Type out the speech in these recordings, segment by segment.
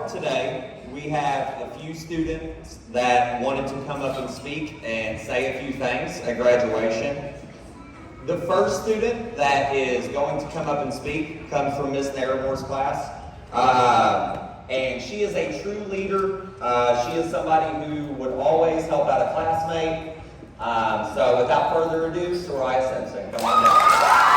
start today, we have a few students that wanted to come up and speak and say a few things at graduation. The first student that is going to come up and speak comes from Miss Narramore's class. And she is a true leader. She is somebody who would always help out a classmate. So without further ado, Soraya Simpson, come on down.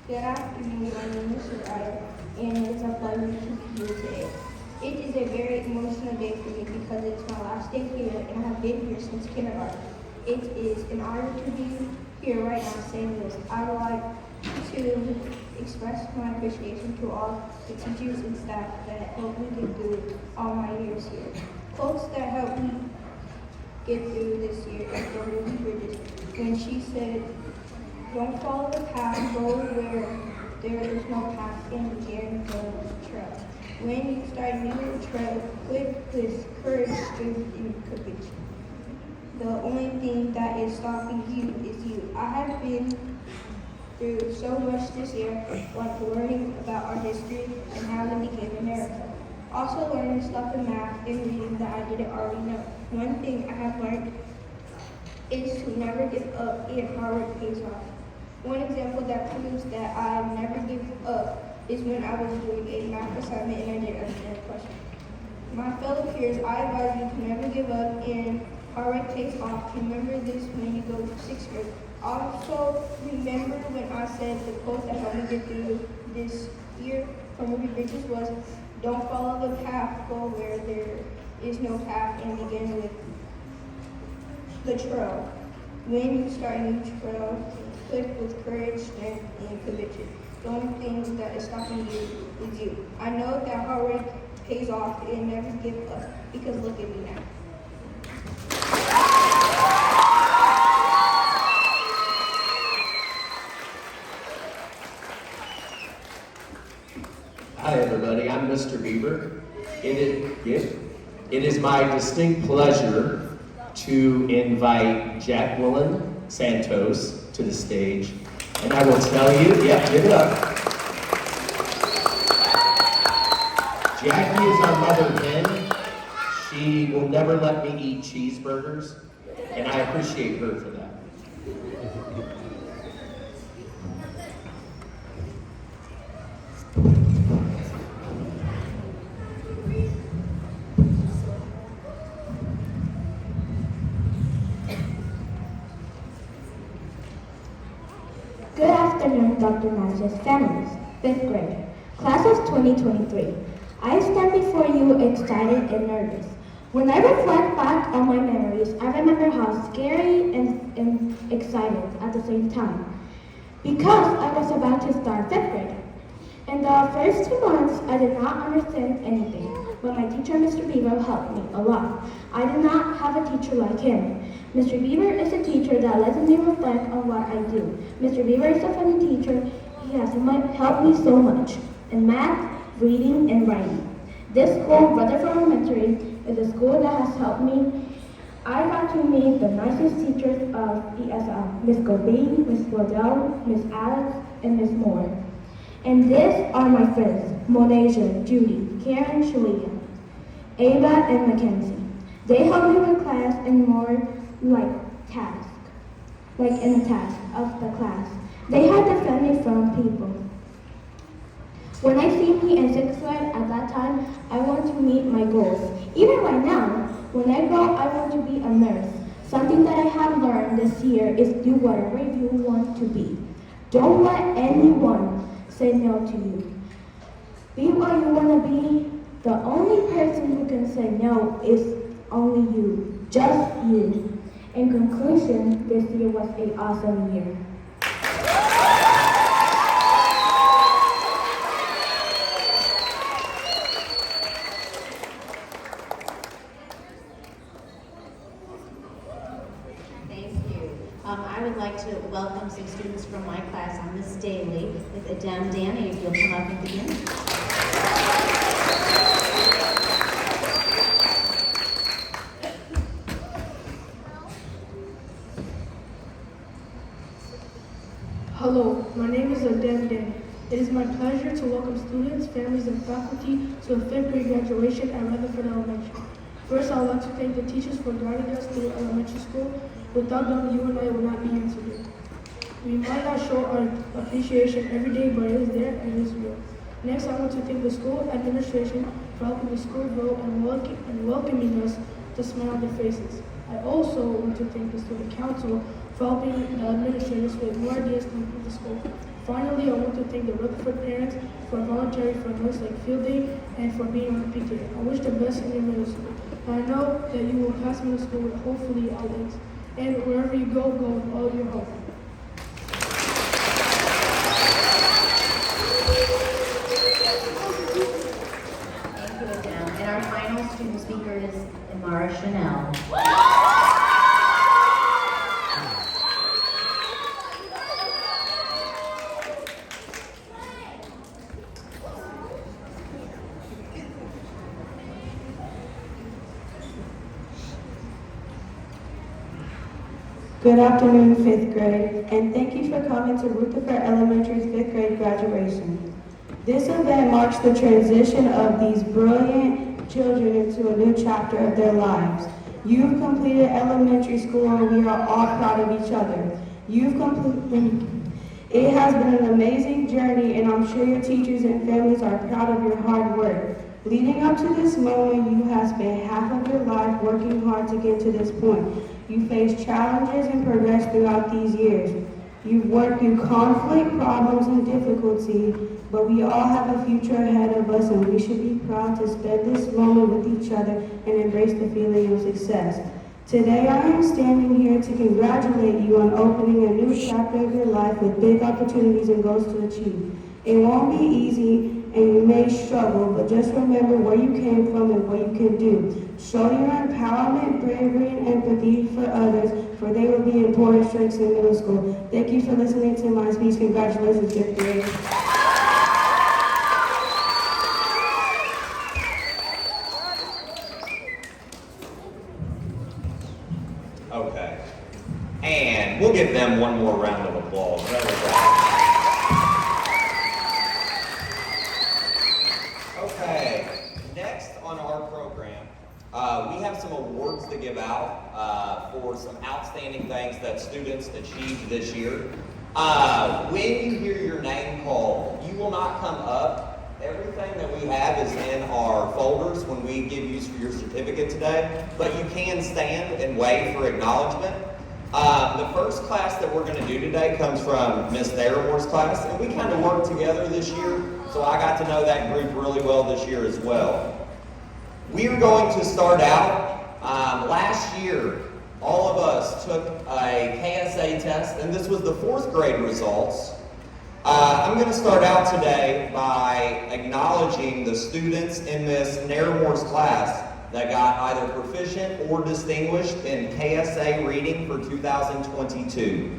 Good afternoon, my name is Soraya, and it's a pleasure to be here today. It is a very emotional day for me because it's my last day here, and I have been here since kindergarten. It is an honor to be here right now saying this. I would like to express my appreciation to all the teachers and staff that helped me get through all my years here. Quotes that helped me get through this year is from Ruby Bridges when she said, "Don't follow the path, go where there is no path, and begin the trail. When you start a new trail, quit with courage, strength, and conviction. The only thing that is stopping you is you." I have been through so much this year, like learning about our history and how we became America. Also learning stuff in math and reading that I didn't already know. One thing I have learned is to never give up and hard work pays off. One example that proves that I never give up is when I was doing a math assignment and I didn't understand the question. My fellow peers, I advise you to never give up and hard work pays off. Remember this when you go to 6th grade. Also, remember when I said the quote that helped me get through this year from Ruby Bridges was, "Don't follow the path, go where there is no path, and begin with the trail. When you start a new trail, click with courage, strength, and conviction. The only thing that is stopping you is you." I know that hard work pays off and never give up, because look at me now. Hi everybody, I'm Mr. Bieber. It is my distinct pleasure to invite Jacqueline Santos to the stage. And I will tell you, give it up. Jackie is our mother hen. She will never let me eat cheeseburgers, and I appreciate her for that. Good afternoon, Dr. Masters, families, 5th grade, class of 2023. I stand before you excited and nervous. When I reflect back on my memories, I remember how scary and excited at the same time. Because I was about to start 5th grade. In the first 2 months, I did not understand anything, but my teacher, Mr. Beaver, helped me a lot. I did not have a teacher like him. Mr. Beaver is a teacher that lets me reflect on what I do. Mr. Beaver is a funny teacher. He has helped me so much in math, reading, and writing. This school, Rutherford Elementary, is a school that has helped me. I got to meet the nicest teachers of ESL, Miss Gobin, Miss Waddell, Miss Alex, and Miss Moore. And these are my friends, Monasia, Judy, Karen, Shalia, Ava, and Mackenzie. They help me with class and more in the task of the class. They had defend me from people. When I see me in 6th grade, at that time, I want to meet my goals. Even right now, when I grow, I want to be a nurse. Something that I have learned this year is do whatever you want to be. Don't let anyone say no to you. Be what you want to be. The only person who can say no is only you, just you. In conclusion, this year was an awesome year. would like to welcome some students from my class on Miss Daly with Adem Danny, if you'll come up and begin. Hello, my name is Adem Danny. It is my pleasure to welcome students, families, and faculty to the 5th grade graduation at Rutherford Elementary. First, I would like to thank the teachers for guiding us through elementary school. Without them, you and I would not be here today. We might not show our appreciation every day, but it is there and it is real. Next, I want to thank the school administration for helping the school grow and welcoming us to smile on their faces. I also want to thank the student council for helping the administrators with more ideas to improve the school. Finally, I want to thank the Rutherford parents for volunteering for events like field day and for being on the PTA. I wish the best in your middle school. And I know that you will pass middle school with hopefully all A's. And wherever you go, go with all your heart. Thank you, Adem. And our final student speaker is Amara Chanel. Good afternoon, 5th grade, and thank you for coming to Rutherford Elementary's 5th grade graduation. This event marks the transition of these brilliant children into a new chapter of their lives. You've completed elementary school and we are all proud of each other. It has been an amazing journey and I'm sure your teachers and families are proud of your hard work. Leading up to this moment, you have spent half of your life working hard to get to this point. You faced challenges and progressed throughout these years. You've worked through conflict, problems, and difficulty, but we all have a future ahead of us and we should be proud to spend this moment with each other and embrace the feeling of success. Today I am standing here to congratulate you on opening a new chapter of your life with big opportunities and goals to achieve. It won't be easy and you may struggle, but just remember where you came from and what you can do. Show your empowerment, bravery, and empathy for others, for they will be important strengths in middle school. Thank you for listening to my speech. Congratulations, 5th grade. Okay. And we'll give them one more round of applause. That was awesome. Okay, next on our program, we have some awards to give out for some outstanding things that students achieved this year. When you hear your name called, you will not come up. Everything that we have is in our folders when we give you your certificate today, but you can stand and wave for acknowledgement. The first class that we're going to do today comes from Miss Theramore's class, and we kind of worked together this year, so I got to know that group really well this year as well. We are going to start out, last year, all of us took a KSA test, and this was the 4th grade results. I'm going to start out today by acknowledging the students in Miss Naremore's class that got either proficient or distinguished in KSA reading for 2022.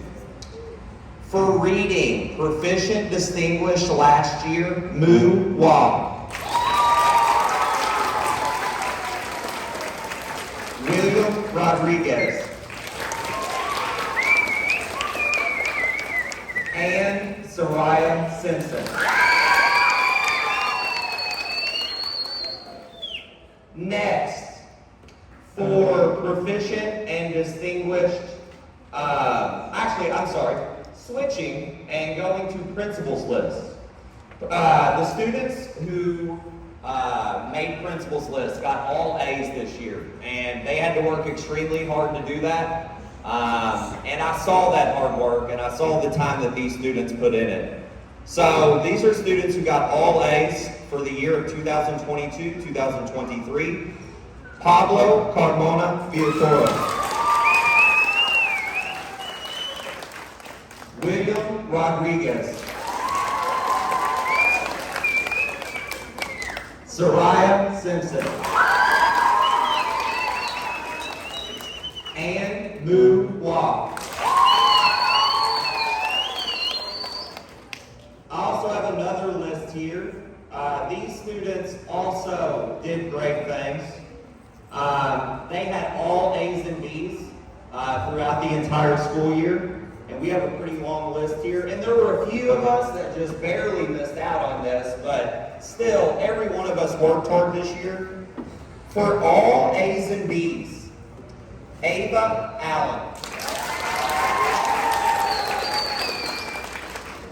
For reading, proficient distinguished last year, Moo Wah. William Rodriguez. And Soraya Simpson. Next, for proficient and distinguished, switching and going to principal's list. The students who made principal's list got all A's this year, and they had to work extremely hard to do that. And I saw that hard work, and I saw the time that these students put in it. So these are students who got all A's for the year of 2022-2023. Pablo Carmona Fiatoro. William Rodriguez. Soraya Simpson. And Moo Wah. also did great things. They had all A's and B's throughout the entire school year, and we have a pretty long list here. And there were a few of us that just barely missed out on this, but still, every one of us worked hard this year. For all A's and B's, Ava Allen,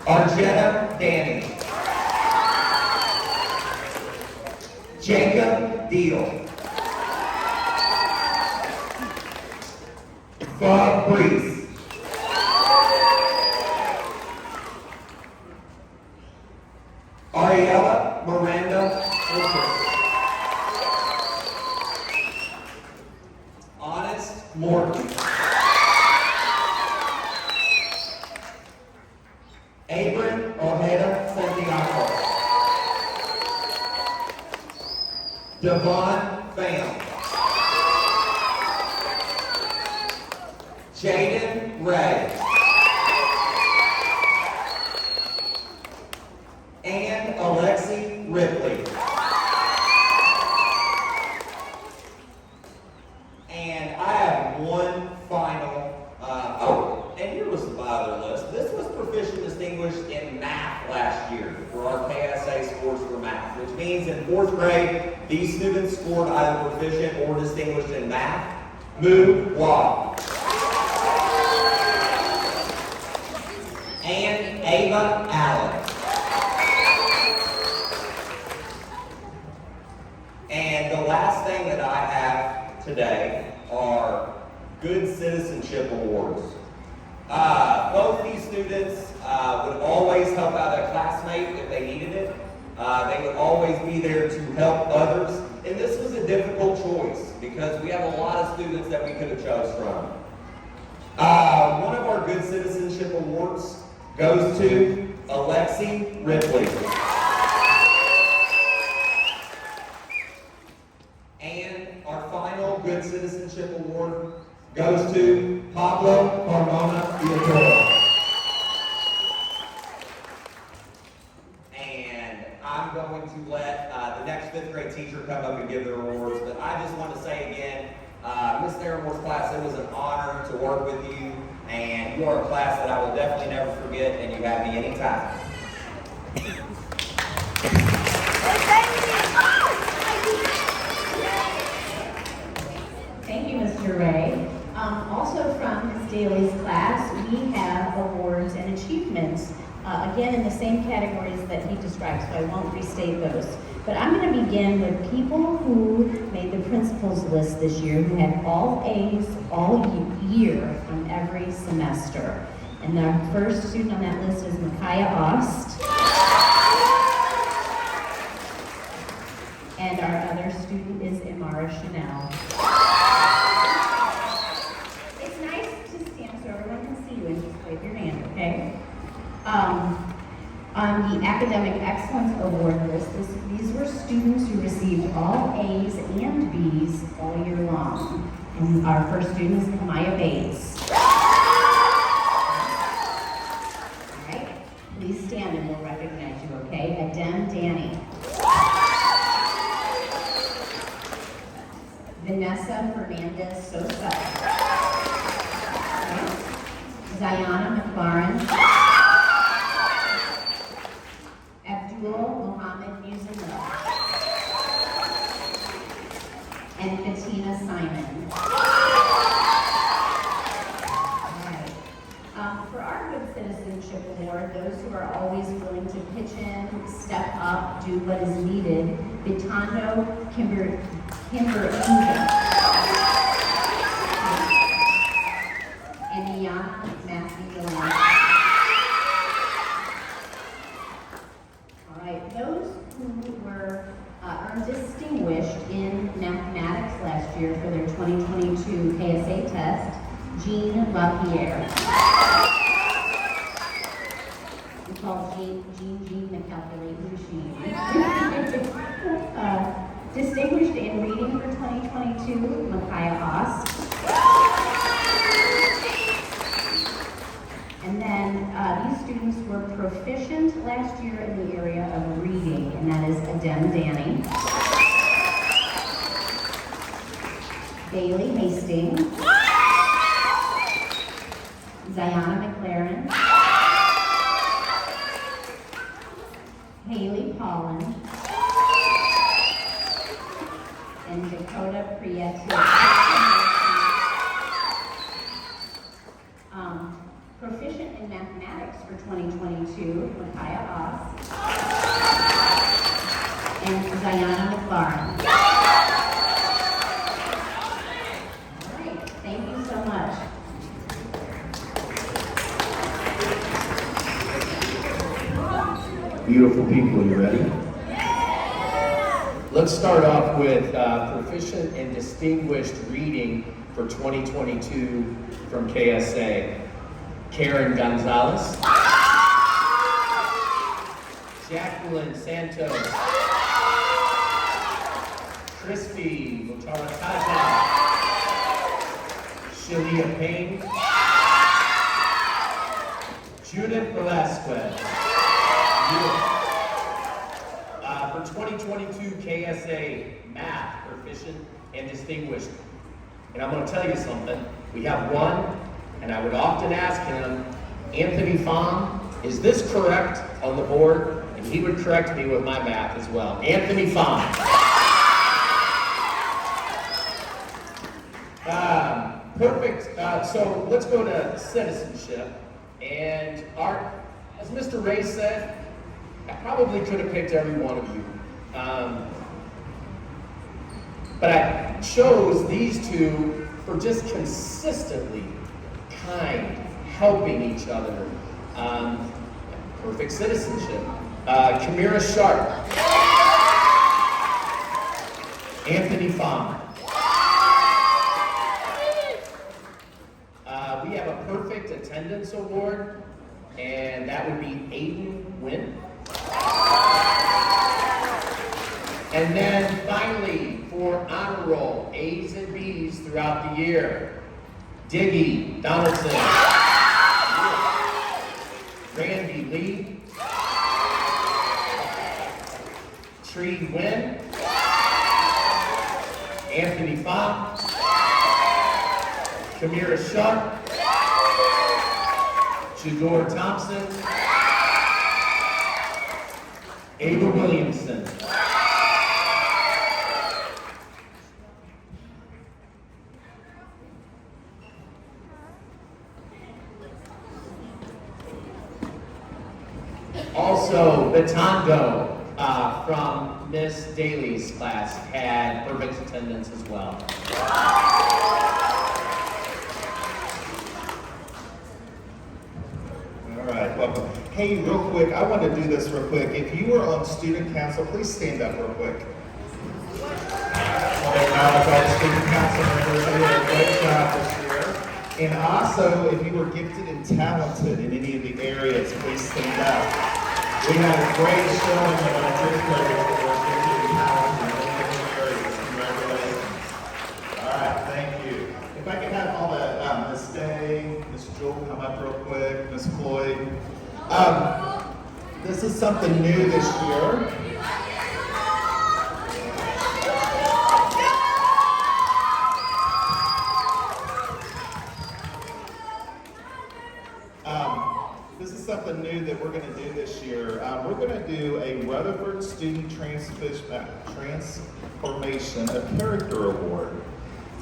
Arjetta Danny, Jacob Deal, Bob Brees, Ariella Miranda Wilson, Honest Morton, Abram Ojeda Santiago, Devon Pham, Jaden Ray, and Alexi Ripley. And I have one final, and here was the other list. This was proficient distinguished in math last year for our KSA scores for math, which means in 4th grade, these students scored either proficient or distinguished in math. Moo Wah. And Ava Allen. And the last thing that I have today are Good Citizenship Awards. Both these students would always help out a classmate if they needed it. They would always be there to help others. And this was a difficult choice because we have a lot of students that we could have chose from. One of our Good Citizenship Awards goes to Alexi Ripley. And our final Good Citizenship Award goes to Pablo Carmona Villatoro. And I'm going to let the next 5th grade teacher come up and give their awards, but I just want to say again, Ms. Tharamore's class, it was an honor to work with you, and you are a class that I will definitely never forget, and you have me anytime. Thank you, Mr. Ray. Also from Ms. Daly's class, we have awards and achievements, again in the same categories that he described, so I won't restate those. But I'm going to begin with people who made the principal's list this year, who had all A's all year from every semester. And the first student on that list is Micaiah Ost. And our other student is Imara Chanel. It's nice to stand so everyone can see you and just wave your hand, okay? On the Academic Excellence Award list, these were students who received all A's and B's all year long. And our first student is Maya Bates. All right, please stand and we'll recognize you, okay? Adem Danny. Vanessa Fernandez Sosa. Okay. Zayana McLaren. Abdul Mohammed Muzino. And Bettina Simon. Alright. For our Good Citizenship Award, those who are always willing to pitch in, step up, do what is needed, Bitando Kimber and Iana Matthew Delaney. All right, those who were earned distinguished in mathematics last year for their 2022 KSA test, Jean LaPierre. We call Jean the calculating machine. Distinguished in reading for 2022, Micaiah Ost. And then these students were proficient last year in the area of reading, and that is Adem Danny. Bailey Hastings, Ziana McLaren, Haley Pollan, and Dakota Prieto. Proficient in mathematics for 2022, Micaiah Oss, and Ziana McLaren. All right, thank you so much. Beautiful people, you ready? Let's start off with proficient and distinguished reading for 2022 from KSA. Karen Gonzalez, Jacqueline Santos, Crispy Mutarataja, Shalia Payne, Judith Velasquez. For 2022 KSA Math, proficient and distinguished. And I'm going to tell you something. We have one, and I would often ask him, Anthony Pham, is this correct on the board? And he would correct me with my math as well. Anthony Pham. Perfect. So let's go to citizenship. And as Mr. Ray said, I probably could have picked every one of you. But I chose these two for just consistently kind, helping each other. Perfect citizenship. Kamira Sharp. Anthony Pham. We have a perfect attendance award, and that would be Aiden Wynn. And then finally, for honor roll, A's and B's throughout the year, Diggy Donaldson, Randy Lee, Tree Wynn, Anthony Pham, Kamira Sharp, Jador Thompson, Ava Williamson. Also, Batondo from Miss Daly's class had perfect attendance as well. All right, welcome. Hey, real quick, I want to do this real quick. If you were on student council, please stand up real quick. I want to acknowledge all the student council members. They did a great job this year. And also, if you were gifted and talented in any of the areas, please stand up. We had a great showing of our fifth graders that were gifted and talented in many different areas. Congratulations. All right, thank you. If I could have all the, Miss Day, Miss Jewel come up real quick, Miss Floyd. This is something new this year. This is something new that we're going to do this year. We're going to do a Rutherford Student Transformation of Character Award.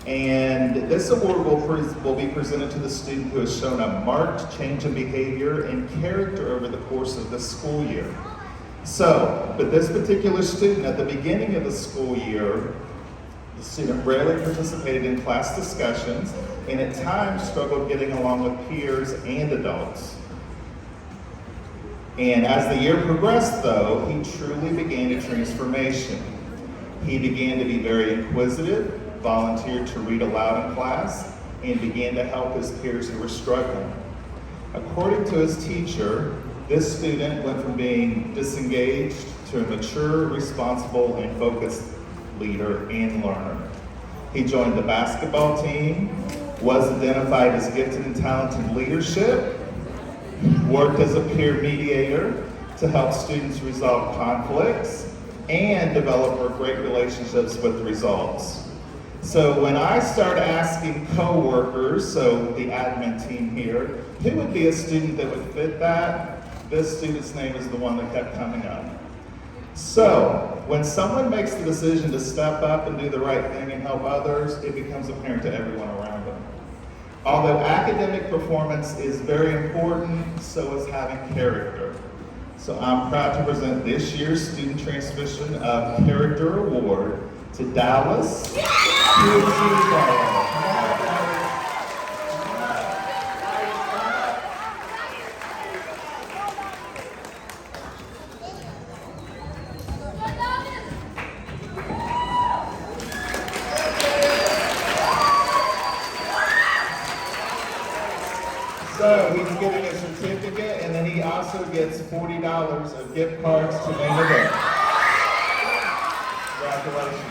And this award will be presented to the student who has shown a marked change in behavior and character over the course of the school year. So, but this particular student, at the beginning of the school year, the student rarely participated in class discussions and at times struggled getting along with peers and adults. And as the year progressed, though, he truly began a transformation. He began to be very inquisitive, volunteered to read aloud in class, and began to help his peers who were struggling. According to his teacher, this student went from being disengaged to a mature, responsible, and focused leader and learner. He joined the basketball team, was identified as gifted and talented in leadership, worked as a peer mediator to help students resolve conflicts, and develop great relationships with results. So when I start asking coworkers, so the admin team here, who would be a student that would fit that? This student's name is the one that kept coming up. So when someone makes the decision to step up and do the right thing and help others, it becomes apparent to everyone around them. Although academic performance is very important, so is having character. So I'm proud to present this year's Student Transmission of Character Award to Dallas. So he's getting a certificate, and then he also gets $40 of gift cards to name event. Congratulations.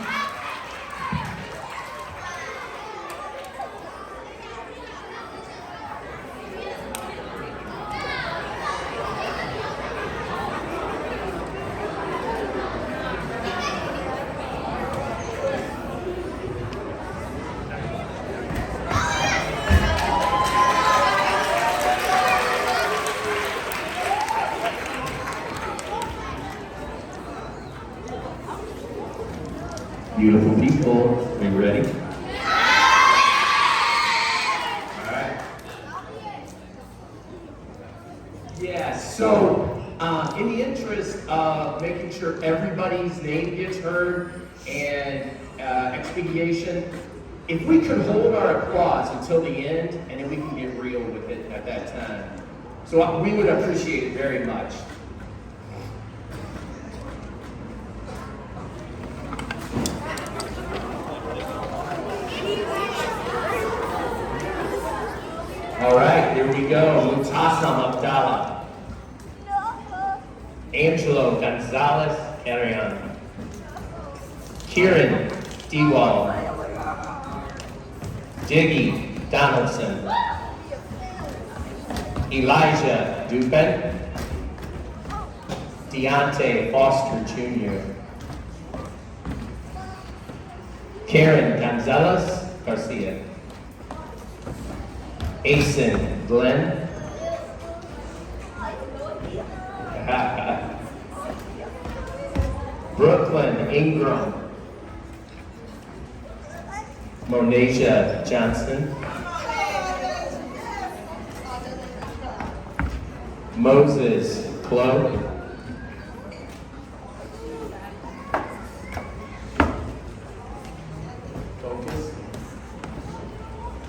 Beautiful people, are you ready? All right. Yeah, so in the interest of making sure everybody's name gets heard and expediation, if we could hold our applause until the end and then we can get real with it at that time. So we would appreciate it very much. All right, here we go. Mutasam Abdallah. Angelo Gonzalez Arian. Kieran Dewall. Diggy Donaldson. Elijah Dupen. Deontay Foster Jr. Karen Gonzalez Garcia. Asen Glenn. Brooklyn Ingram. Monasia Johnson. Moses Chloe. Focus.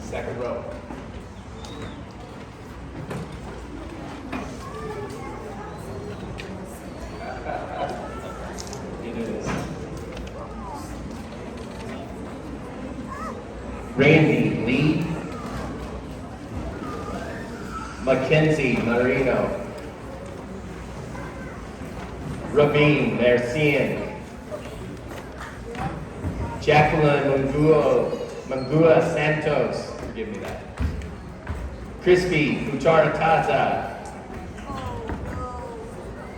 Second row. Randy Lee. Mackenzie Marino. Rabin Mercian. Jacqueline Mangua Santos. Forgive me that. Crispy Futarataza.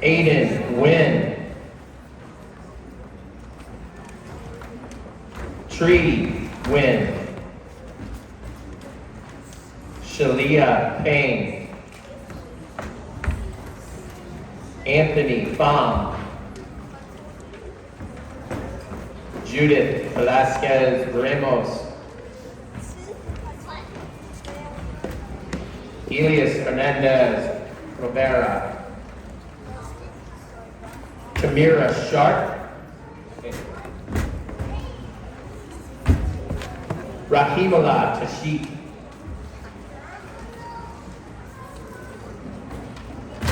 Aiden Wynn. Tree Wynn. Shalia Payne. Anthony Pham. Judith Velasquez Ramos. Elias Fernandez Rivera. Tamira Sharp. Rahimullah Tashik.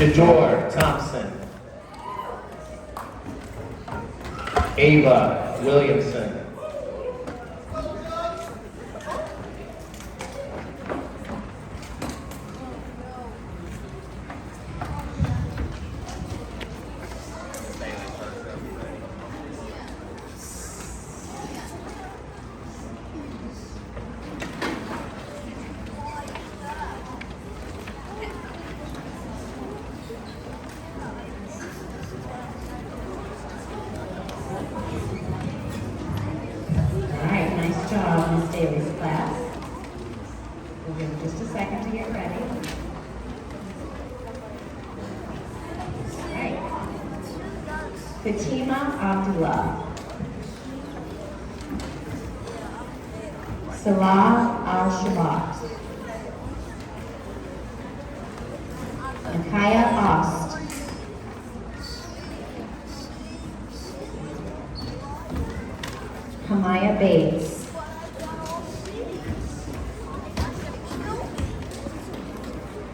Jador Thompson. Ava Williamson. ready. All right. Fatima Abdullah. Salah Al-Shabat. Nakaya Ost. Hamaya Bates.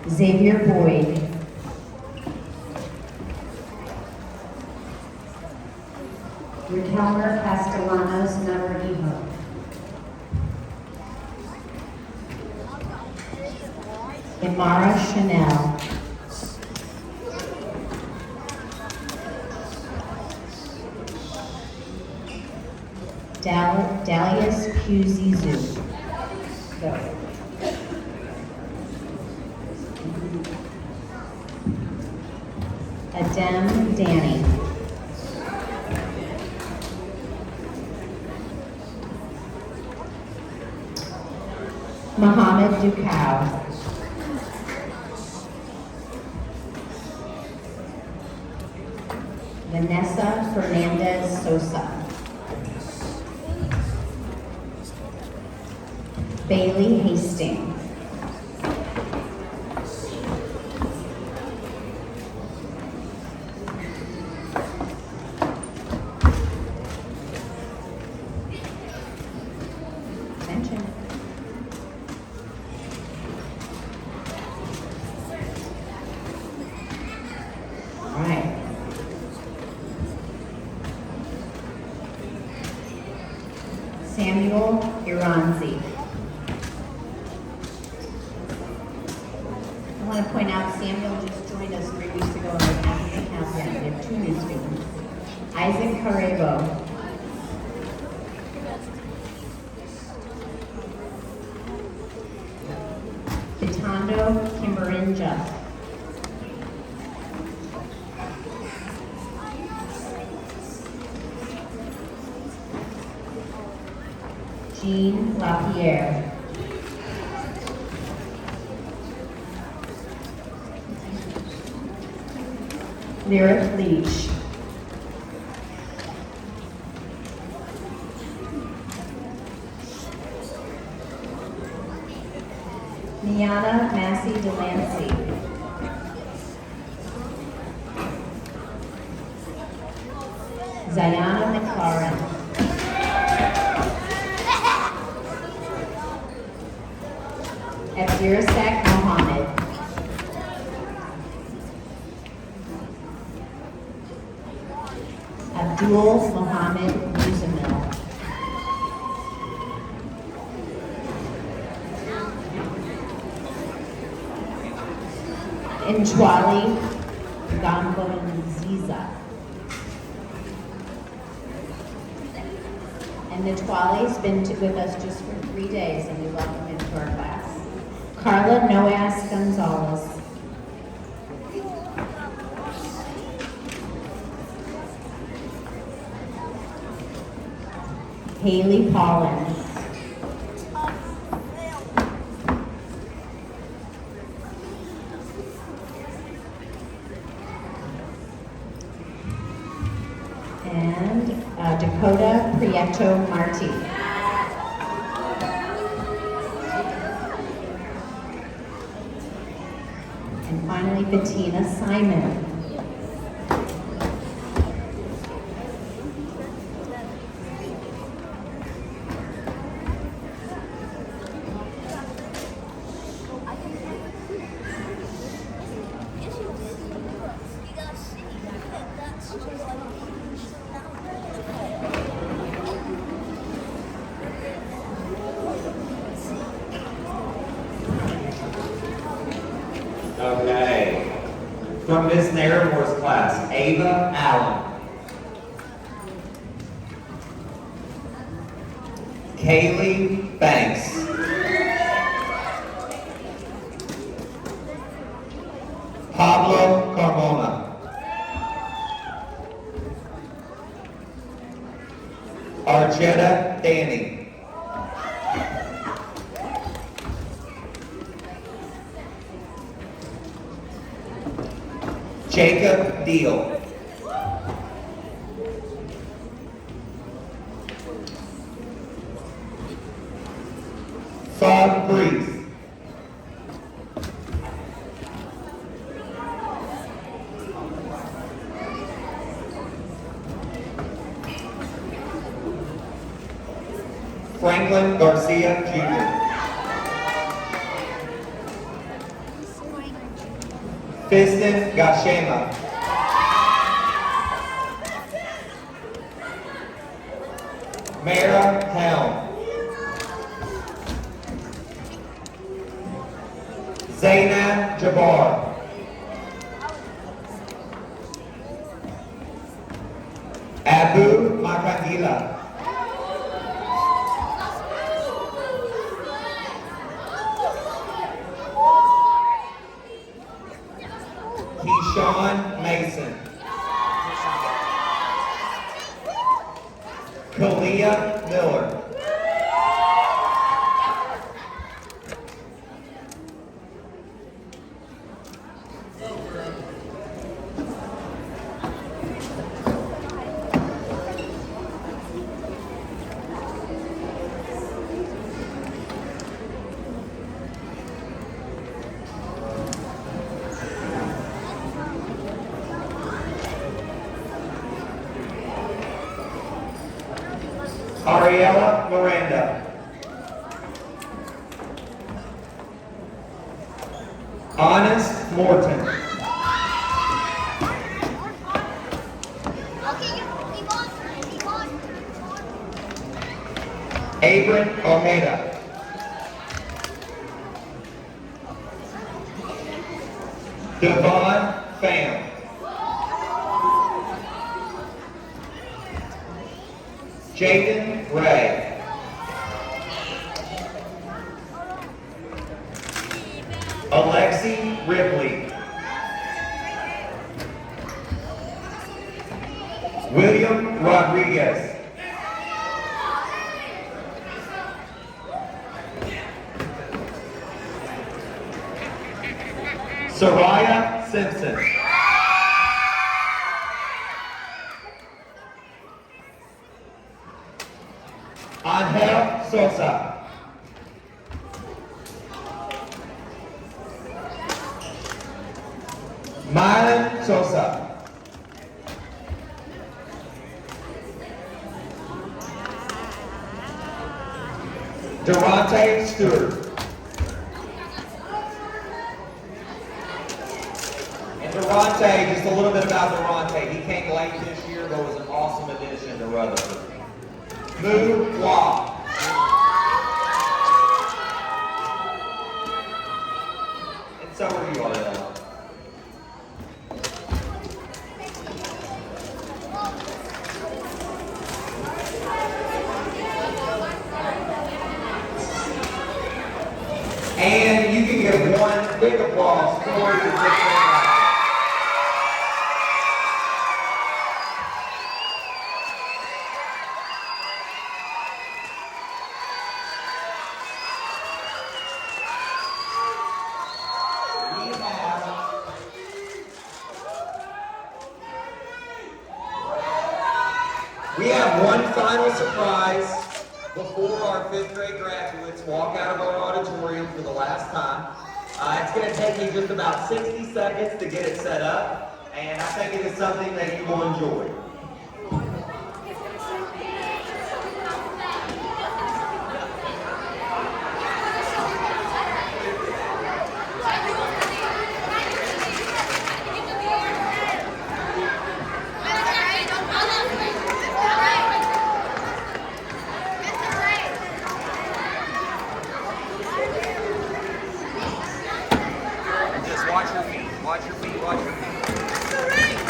Xavier Boyd. Raquelmer Castellanos Navarrijo. Imara Chanel. Dalius Puzizu. Go. Adem Danny. Mohammed Ducau. Vanessa Fernandez Sosa. Bailey Hastings. Attention. All right. Samuel Iranzi. I want to point out Samuel just joined us 3 weeks ago and we're happy to have him. We have 2 new students. Isaac Carrego. Fitando Kimberinja. Jean Lapierre. Lyric Leach. Niana Massey Delancey. Zayana McLaurin. Abdirasak Mohammed. Abdul Mohammed Muzamil. Njwali Gambonziza. And Njwali's been with us just for 3 days and we welcome him to our class. Carla Noas Gonzalez. Haley Paulin. And Dakota Prieto Marti. And finally, Bettina Simon. Okay. From Miss Narramore's class, Ava Allen. Kaylee Banks. Pablo Carmona. Arjetta Danny. Jacob Deal. Fabrice. Franklin Garcia Jr. Fiston Gashema. Mara Helm. Zainab Jabbar. Abu Makandila. Keyshawn Mason. Kalia Miller. Ariella Miranda. Honest Morton. Abram Ojeda. Devon Pham. Jaden Ray. Alexi Ripley. William Rodriguez. Soraya Simpson. Angel Sosa. Mylan Sosa. Durante Stewart. And Durante, just a little bit about Durante. He came late this year, but was an awesome addition to Rutherford. Moo Wah. And so are you, Ariella. And you can give one big applause for your victory. We have one final surprise before our 5th grade graduates walk out of our auditorium for the last time. It's going to take me just about 60 seconds to get it set up, and I think it is something that you will enjoy. Watch your feet, watch your feet, watch your feet.